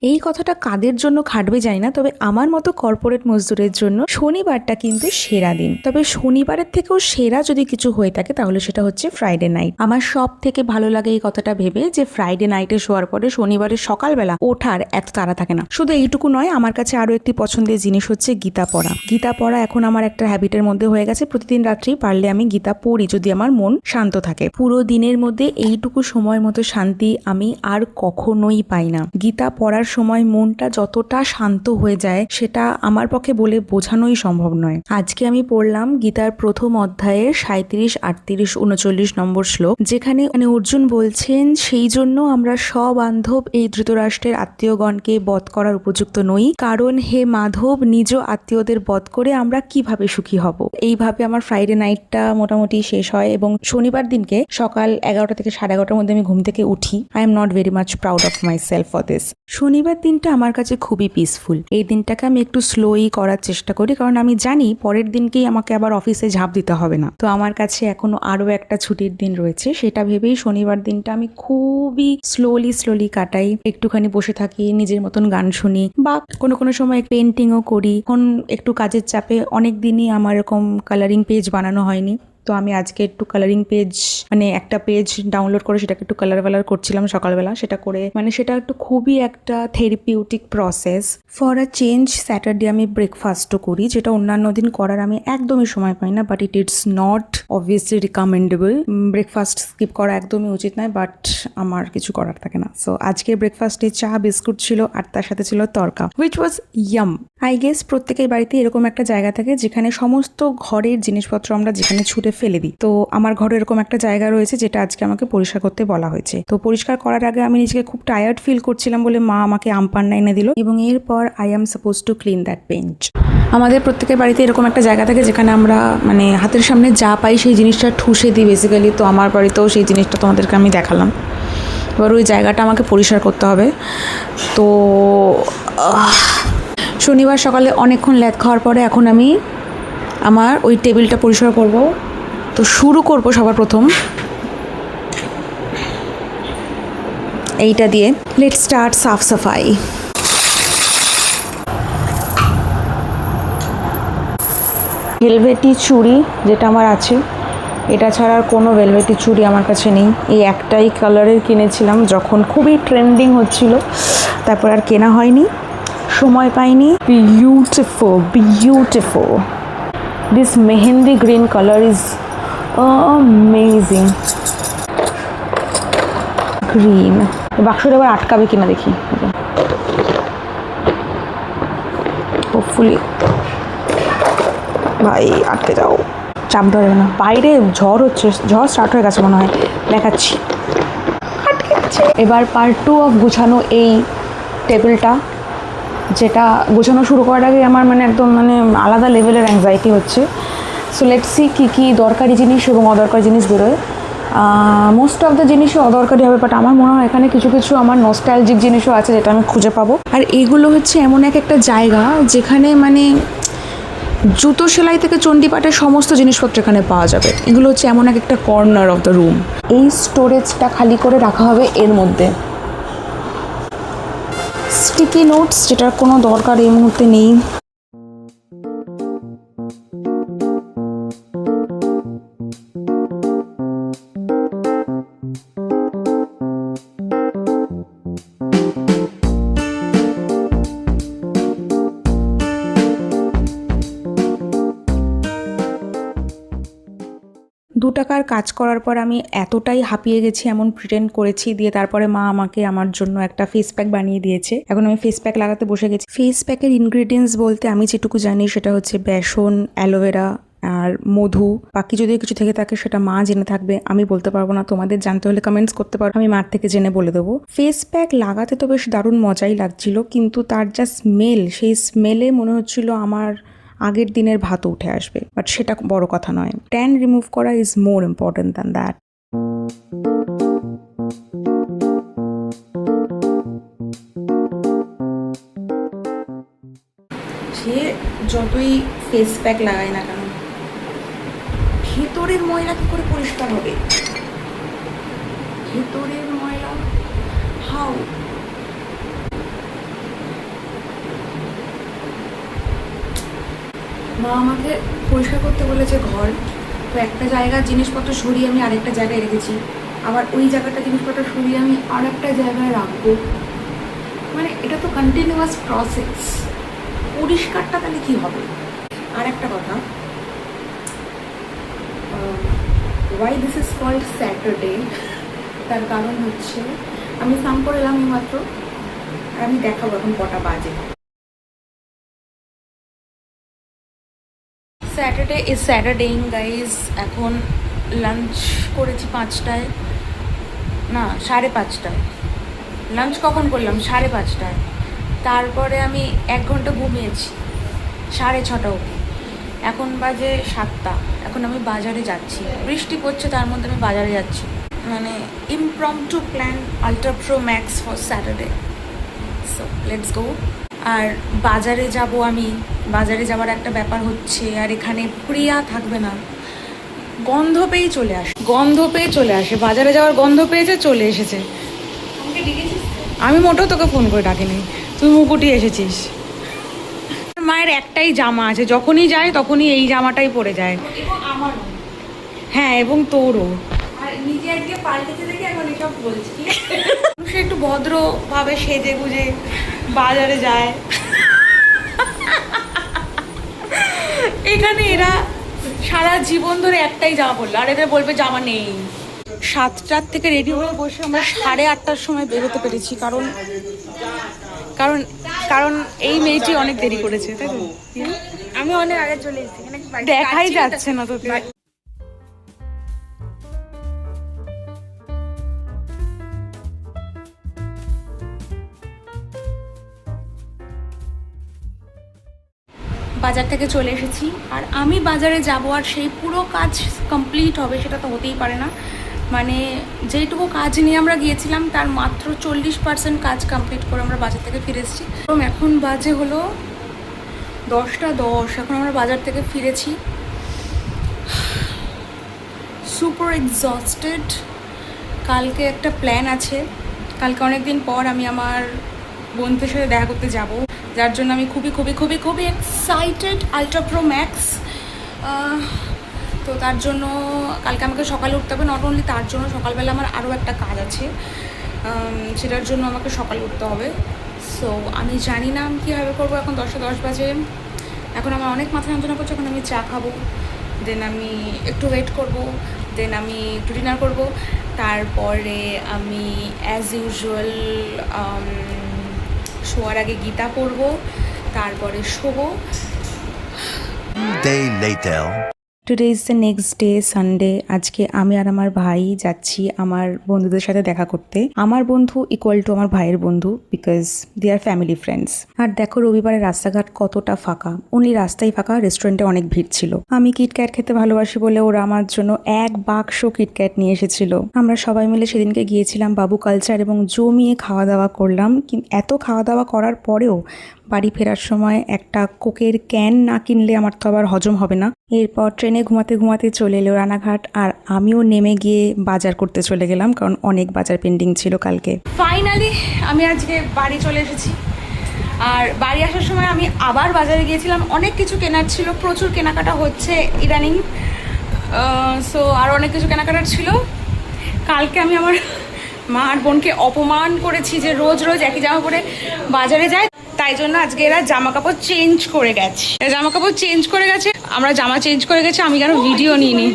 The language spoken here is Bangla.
এই কথাটা কাদের জন্য খাটবে জানি না, তবে আমার মতো কর্পোরেট মজদুরের জন্য শনিবারটা কিন্তু সেরা দিন। তবে শনিবারের থেকেও সেরা যদি কিছু হয়ে থাকে তাহলে সেটা হচ্ছে ফ্রাইডে নাইট। আমার সব থেকে ভালো লাগে এই কথাটা ভেবে যে ফ্রাইডে নাইটে শোয়ার পরে শনিবারের সকালবেলা ওঠার এত তাড়া থাকে না। শুধু এইটুকু নয়, আমার কাছে আরো একটি পছন্দের জিনিস হচ্ছে গীতা পড়া। গীতা পড়া এখন আমার একটা হ্যাবিটের মধ্যে হয়ে গেছে। প্রতিদিন রাত্রি পারলে আমি গীতা পড়ি যদি আমার মন শান্ত থাকে। পুরো দিনের মধ্যে এইটুকু সময়ের মতো শান্তি আমি আর কখনোই পাই না। গীতা পড়ার সময় মনটা যতটা শান্ত হয়ে যায় সেটা আমার পক্ষে বলে বোঝানোই সম্ভব নয়। আজকে আমি পড়লাম গীতার প্রথম অধ্যায়ের 37, 38, 39 নম্বর শ্লোক, যেখানে অর্জুন বলছেন, সেই জন্য আমরা সবান্ধব এই ধৃতরাষ্ট্রের আত্মীয়গণকে বধ করার উপযুক্ত নই, কারণ হে মাধব, নিজ আত্মীয়দের বধ করে আমরা কিভাবে সুখী হব। এইভাবে আমার ফ্রাইডে নাইটটা মোটামুটি শেষ হয় এবং শনিবার দিনকে সকাল 11টা থেকে 11:30টার মধ্যে আমি ঘুম থেকে উঠি। I am not very much proud of my self for this. শনিবার দিনটা আমার কাছে খুবই পিসফুল। এই দিনটাকে আমি একটু স্লোই করার চেষ্টা করি, কারণ আমি জানি পরের দিনকেই আমাকে আবার অফিসে ঝাঁপ দিতে হবে না। তো আমার কাছে এখনো আরো একটা ছুটির দিন রয়েছে, সেটা ভেবেই শনিবার দিনটা আমি খুবই স্লোলি কাটাই। একটুখানি বসে থাকি, নিজের মতন গান শুনি, বা কোনো সময় পেন্টিংও করি। এখন একটু কাজের চাপে অনেক দিনই আমার এরকম কালারিং পেজ বানানো হয়নি, তো আমি আজকে একটু কালারিং পেজ, মানে একটা পেজ ডাউনলোড করে সেটাকে একটু কালার করছিলাম সকালবেলা। সেটা করে সেটা একটু খুবই একটা therapeutic process. For a change Saturday আমি ব্রেকফাস্টও করি, যেটা অন্যান্য দিন করার আমি একদমই সময় পাই না, but it's not obviously recommendable. Breakfast skip করা একদমই উচিত নয়, বাট আমার কিছু করার থাকে না। সো আজকের ব্রেকফাস্টে চা বিস্কুট ছিল আর তার সাথে ছিল tadka, which was yum. I guess প্রত্যেকের বাড়িতে এরকম একটা জায়গা থাকে যেখানে সমস্ত ঘরের জিনিসপত্র আমরা যেখানে ছুটে ফেলে দিই। তো আমার ঘরে এরকম একটা জায়গা রয়েছে যেটা আজকে আমাকে পরিষ্কার করতে বলা হয়েছে। তো পরিষ্কার করার আগে আমি নিজেকে খুব টায়ার্ড ফিল করছিলাম বলে মা আমাকে আমপান্না এনে দিল, এবং এরপর I am suppose to clean that bench. আমাদের প্রত্যেকের বাড়িতে এরকম একটা জায়গা থাকে যেখানে আমরা হাতের সামনে যা পাই সেই জিনিসটা ঠুসে দিই বেসিক্যালি। তো আমার বাড়িতেও সেই জিনিসটা তোমাদেরকে আমি দেখালাম। এবার ওই জায়গাটা আমাকে পরিষ্কার করতে হবে। তো শনিবার সকালে অনেকক্ষণ ল্যাদ খাওয়ার পরে এখন আমি আমার ওই টেবিলটা পরিষ্কার করব। তো শুরু করব সবার প্রথম এইটা দিয়ে। লেটস স্টার্ট সাফ সাফাই। ভেলভেটি চুড়ি যেটা আমার আছে, এটা ছাড়া আর কোনো ভেলভেটি চুড়ি আমার কাছে নেই। এই একটাই কালারের কিনেছিলাম যখন খুবই ট্রেন্ডিং হচ্ছিল, তারপর আর কেনা হয়নি, সময় পাইনি। Beautiful this mehndi green colour is amazing. Green বাক্সটা এবার আটকাবে কিনা দেখি, হোপফুলি। ভাই আটকে যাও, চাপ ধরে না। বাইরে ঝড় হচ্ছে, ঝড় স্টার্ট হয়ে গেছে মনে হয়, দেখাচ্ছি। আটকে গেছে। এবার পার্ট 2 অফ গুছানো এই টেবিলটা, যেটা গোছানো শুরু করার আগে আমার একদম আলাদা লেভেলের অ্যাংজাইটি হচ্ছে। সো লেটস সি কী দরকারি জিনিস এবং অদরকারি জিনিস বেরোয়। মোস্ট অফ দ্য জিনিসই অদরকারি হবে, বাট আমার মনে হয় এখানে কিছু আমার নস্টালজিক জিনিসও আছে যেটা আমি খুঁজে পাবো। আর এইগুলো হচ্ছে এমন একটা জায়গা যেখানে জুতো সেলাই থেকে চণ্ডীপাঠের সমস্ত জিনিসপত্র এখানে পাওয়া যাবে। এগুলো হচ্ছে এমন একটা কর্নার অফ দ্য রুম। এই স্টোরেজটা খালি করে রাখা হবে এর মধ্যে। স্টিকি নোটস, যেটার কোনো দরকার এই মুহূর্তে নেই। টাকার কাজ করার পর আমি এতটাই হাঁপিয়ে গেছি, এমন প্রিটেন্ড করেছি, দিয়ে তারপরে মা আমাকে আমার জন্য একটা ফেস প্যাক বানিয়ে দিয়েছে। এখন আমি ফেস প্যাক লাগাতে বসে গেছি। ফেস প্যাকের ইনগ্রিডিয়েন্টস বলতে আমি যেটুকু জানি সেটা হচ্ছে বেসন, অ্যালোভেরা আর মধু। বাকি যদি কিছু থেকে থাকে সেটা মা জেনে থাকবে, আমি বলতে পারবো না। তোমাদের জানতে হলে কমেন্টস করতে পারো, আমি মার থেকে জেনে বলে দেবো। ফেস প্যাক লাগাতে তো বেশ দারুণ মজাই লাগছিল, কিন্তু তার যা স্মেল, সেই স্মেলে মনে হচ্ছিল আমার আগের দিনের ভাত উঠে আসবে, বাট সেটা বড় কথা নয়। ট্যান রিমুভ করা is more important than that. সে যতই ফেস প্যাক লাগায় না কেন, ভেতরের ময়লা কি করে পরিষ্কার হবে? ভেতরের ময়লা হাউ? মা আমাকে পরিষ্কার করতে বলেছে ঘর, তো একটা জায়গার জিনিসপত্র সরিয়ে আমি আরেকটা জায়গায় রেখেছি, আবার ওই জায়গাটা জিনিসপত্র সরিয়ে আমি আর একটা জায়গায় রাখবো। মানে এটা তো কন্টিনিউয়াস প্রসেস। পরিষ্কারটা তাহলে কী হবে? আর একটা কথা, why this is called Saturday, তার কারণ হচ্ছে আমি স্নান করে এলাম মাত্র, আর আমি দেখাবো এখন কটা বাজে। Saturday is Saturdaying guys. এখন লাঞ্চ করেছি 5টায়, না 5:30টায়। লাঞ্চ কখন করলাম? 5:30টায়। তারপরে আমি 1 ঘন্টা ঘুমিয়েছি 6:30 অবধি। এখন বাজে 7টা। এখন আমি বাজারে যাচ্ছি, বৃষ্টি পড়ছে, তার মধ্যে আমি বাজারে যাচ্ছি। মানে impromptu plan ultra pro max for Saturday, so let's go. আর বাজারে যাব আমি, বাজারে যাওয়ার একটা ব্যাপার হচ্ছে, আর এখানে প্রিয়া থাকবে না। গন্ধ পেয়ে চলে আসে, গন্ধ পেয়ে চলে আসে, বাজারে যাওয়ার গন্ধ পেয়েছে, চলে এসেছে। আমি মোটেও তোকে ফোন করে ডাকিনি, তুই মুকুটি এসেছিস। মায়ের একটাই জামা আছে, যখনই যায় তখনই এই জামাটাই পরে যায়। আমারও, হ্যাঁ, এবং তোরও। আর নিজে আজকে পাল্টেছে দেখে এখন এসব বলছি। সে একটু ভদ্রভাবে সেজে গুজে বাজারে যায়। এখানে এরা সারা জীবন ধরে একটাই জামা পরলো, আর এদের বলবে জামা নেই। 7টার থেকে রেডি হয়ে বসে আমরা 8:30টার সময় বেরোতে পেরেছি, কারণ কারণ কারণ এই মেয়েটি অনেক দেরি করেছে, তাই তো? আমি অনেক আগে চলে এসেছি, দেখাই যাচ্ছে না তোকে। বাজার থেকে চলে এসেছি, আর আমি বাজারে যাব আর সেই পুরো কাজ কমপ্লিট হবে সেটা তো হতেই পারে না। মানে যেইটুকু কাজ নিয়ে আমরা গিয়েছিলাম তার মাত্র 40% কাজ কমপ্লিট করে আমরা বাজার থেকে ফিরে এসেছি। এবং এখন বাজে হলো 10টা 10। এখন আমরা বাজার থেকে ফিরেছি, সুপার এক্সস্টেড। কালকে একটা প্ল্যান আছে, কালকে অনেক দিন পর আমি আমার বন্ধুদের সাথে দেখা করতে যাব, যার জন্য আমি খুবই খুবই খুবই খুবই এক্সাইটেড। Ultra pro max. তো তার জন্য কালকে আমাকে সকালে উঠতে হবে। নট অনলি তার জন্য, সকালবেলা আমার আরও একটা কাজ আছে, সেটার জন্য আমাকে সকালে উঠতে হবে। সো আমি জানি না আমি কীভাবে করবো। এখন 10টা 10 বাজে। এখন আমার অনেক মাথা যন্ত্রণা করছে। এখন আমি চা খাবো, দেন আমি একটু ওয়েট করব, দেন আমি একটু ডিনার করবো, তারপরে আমি অ্যাজ ইউজুয়াল শোয়ার আগে গীতা পড়বো, তারপরে শোবো। Today is the next day, Sunday. আজকে আমি আর আমার ভাই যাচ্ছি আমার বন্ধুদের সাথে দেখা করতে। আমার বন্ধু ইকুয়াল টু আমার ভাইয়ের বন্ধু, because they are family friends. আর দেখো রবিবারে রাস্তাঘাট কতটা ফাঁকা, অনলি রাস্তাই ফাঁকা, রেস্টুরেন্টে অনেক ভিড় ছিল। আমি কিটক্যাট খেতে ভালোবাসি বলে ওরা আমার জন্য 1 বাক্স কিটক্যাট নিয়ে এসেছিল। আমরা সবাই মিলে সেদিনকে গিয়েছিলাম বাবু কালচার এবং জমিয়ে খাওয়া দাওয়া করলাম। কিন্তু এত খাওয়া দাওয়া করার পরেও বাড়ি ফেরার সময় একটা কোকের ক্যান না কিনলে আমার তো আবার হজম হবে না। এরপর ট্রেনে ঘুমাতে ঘুমাতে চলে এলো রানাঘাট, আর আমিও নেমে গিয়ে বাজার করতে চলে গেলাম, কারণ অনেক বাজার পেন্ডিং ছিল কালকে। ফাইনালি আমি আজকে বাড়ি চলে এসেছি। আর বাড়ি আসার সময় আমি আবার বাজারে গিয়েছিলাম, অনেক কিছু কেনার ছিল, প্রচুর কেনাকাটা হচ্ছে ইদানিং। সো আরও অনেক কিছু কেনাকাটার ছিল। কালকে আমি আমার মা আর বোনকে অপমান করেছি যে রোজ রোজ একই জামা পরে বাজারে যায়, তাই জন্য আজকে এরা জামা কাপড় চেঞ্জ করে গেছে। জামা কাপড় চেঞ্জ করে গেছে, আমরা জামা চেঞ্জ করে গেছে, আমি কেন ভিডিও নিইনি।